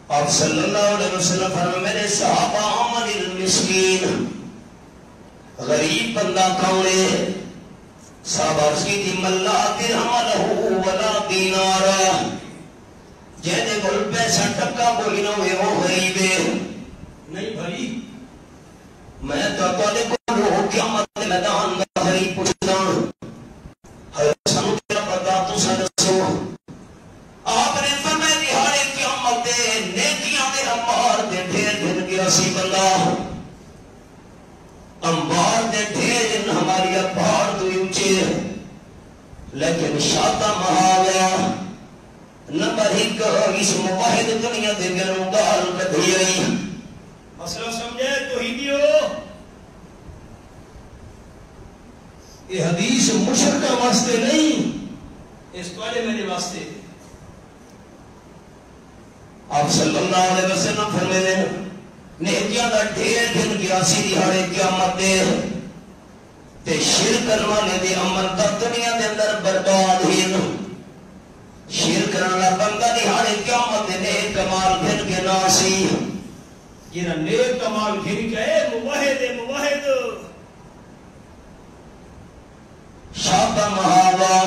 آپ صلی اللہ علیہ وسلم فرمائے میرے صحابہ عمل المسکین، غریب بندہ کون ہے؟ صحابہ عرض کی تھی من لا درہم لہ ولا دینار، جہدے کول پیسہ ٹکا کوئی نہ ہوئے وہ غریب ہے۔ نہیں بھائی میں تو تولے کو روح قیامت میدان میں غریب پوچھتا ہوں سانو کیا پتا تو سدسو۔ آپ نے فرمایا دہاڑے قیامت دے نیکیاں دے انبار دے ڈھیر گھن گیا سی بندہ، انبار دے ڈھیر ہماری انبار تو اونچے لیکن شاطہ مہا گیا۔ نمبر ایک اس موحد دنیا دے گلوں گال کدھی آئی، مسئلہ سمجھے توحیدیو، یہ حدیث مشرکہ واسطے نہیں، اس والے میرے واسطے۔ آپ صلی اللہ علیہ وسلم فرمائے نیکیاں دا ڈھیر گھن گیا سی دہاڑے قیامت دے تے شرک کرن والے دے عمل دا دنیا دے اندر برباد ہی شرک کرن والا بندہ دہاڑے قیامت دے نیک کمال گھن کے نہ سی، جنہا نیک کمال گھن کے موحد موحد شاطہ مہاوا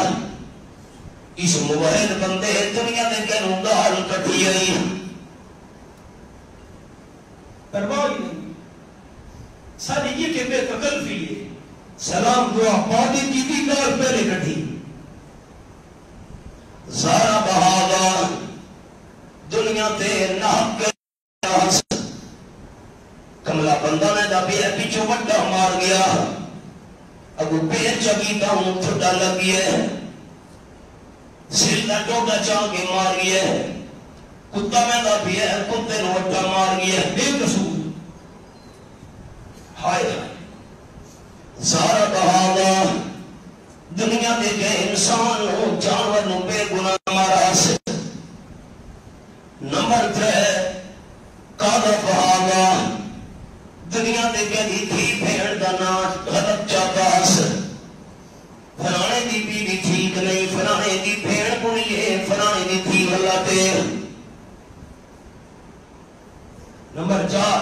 اس موحد بندے دنیا دے گھنوں گال کٹھی آئی، پرواہ ہی نہیں ساری یہ کہ بے تکلفی ہے، سلام دعا پاتی کی بھی گال پہلے کٹھی زارا بہاوا دنیا تے نحق کے کملا بندہ نے دا بے پیچھو وڈا مار گیا، اگو پیر چگی دا ہوں تھوڑا لگی ہے، سر دا ٹوٹا چاہ کے مار گیا ہے، کتا میں دا بھی ہے کتے نو وڈا مار گیا ہے بے قصور۔ ہائے ہائے زارا بہاوا دنیا دے کے انسان ہو جانور نو بے گناہ مارا سے۔ نمبر 3 کادا بہاوا دنیا دے کے دی تھی بھیڑ دا ناٹ غلط چاہتا سے، فلانے دی بیوی ٹھیک نہیں، فلانے دی بھیڑ بنی ہے، فلانے دی تھی غلطے۔ نمبر 4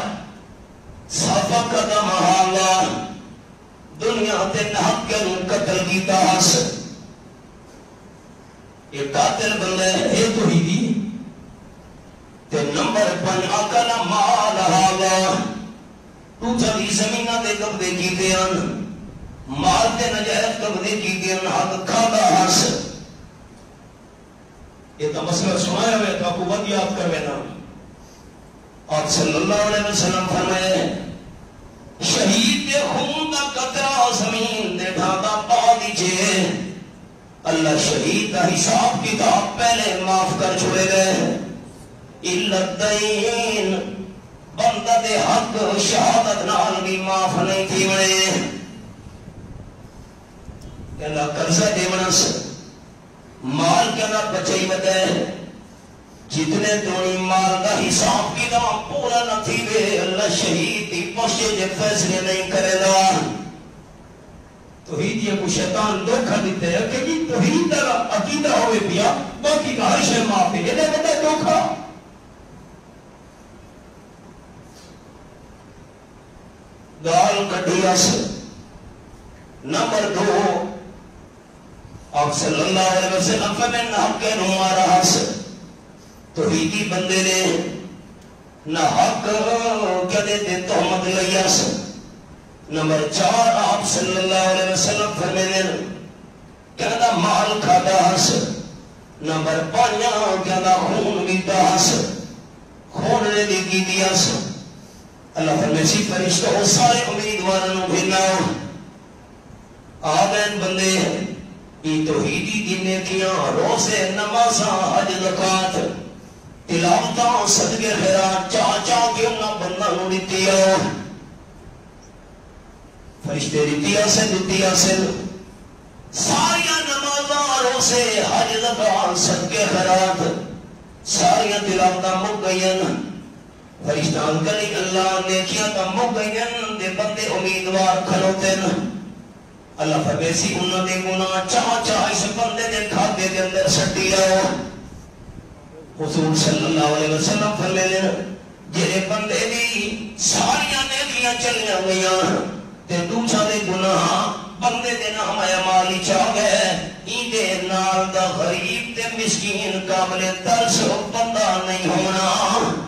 صحابہ قدم مہاوا دنیا تے نحق کے قتل کی تاس، یہ قاتل بندہ ہے تو ہی دی تے۔ نمبر 5 اکل مال ہاوا تو جبی زمینہ دے قبضے کی دیان، مال تے نجائز قبضے کی دیان، حق کھادا حس۔ یہ تو مسئلہ سنایا ہوئے تو آپ کو وقت یاد کر بینا۔ آپ صلی اللہ علیہ وسلم فرمائے شہید دے خون دا قطرہ زمین دے ڈھاندا پا دیجئے، اللہ شہید دا حساب کتاب پہلے معاف کر چھوڑے گئے۔ الدین بندہ دے حق شہادت نال بھی معاف نہیں تھی بڑے، کہ اللہ قرضہ دے منس مال کے نہ بچائی بتے، جتنے دونی مال دا حساب کی دماغ پورا نہ تھی بے، اللہ شہید دی پوشے جے فیصلے نہیں کرے دا۔ توحید یہ کو شیطان دھوکہ دیتے ہیں کہ یہ توحید دا عقیدہ ہوئے پیا باقی کا ہر شے معاف ہے، یہ بڑا دھوکہ۔ گال کٹیا سے۔ نمبر 2 آپ صلی اللہ علیہ وسلم فمن حق کے نمارا سے توحیدی بندے نے نہ حق کدے دے تہمت لیا سے۔ نمبر 4 آپ صلی اللہ علیہ وسلم فرمینے کہنا مال کھادا سے۔ نمبر 5 کہنا خون بیتا سے، خون نے دی کی دیا سے۔ اللہ فرمیسی فرشتہ ہو سارے امیدوارنوں بھینا آمین بندے ای توحیدی دی نیکیاں روزے نمازاں حج زکات تلاوتاں صدقے خیرات چاہ چاہ کے انہاں بندہ نو دیتیا فرشتے دیتیا سے ساریاں نمازاں روزے حج زکات صدقے خیرات ساریاں تلاوتاں مک گئین، فرشتان کلی اللہ نیکیاں تا مک گئین دے بندے امیدوار کھلوتے نا۔ اللہ فرمیسی انہوں نے گناہ چاہ چاہ اس بندے دے کھاتے دے اندر سٹی آؤ، حضور صلی اللہ علیہ وسلم فرماتے ہیں جڑے بندے دی ساریاں نیکیاں چلیاں گئیاں تے دوسرا دے گناہ بندے دے نام اعمال وچ آ گئے این دے نال دا غریب تے مسکین قابل ترس بندہ نہیں ہونا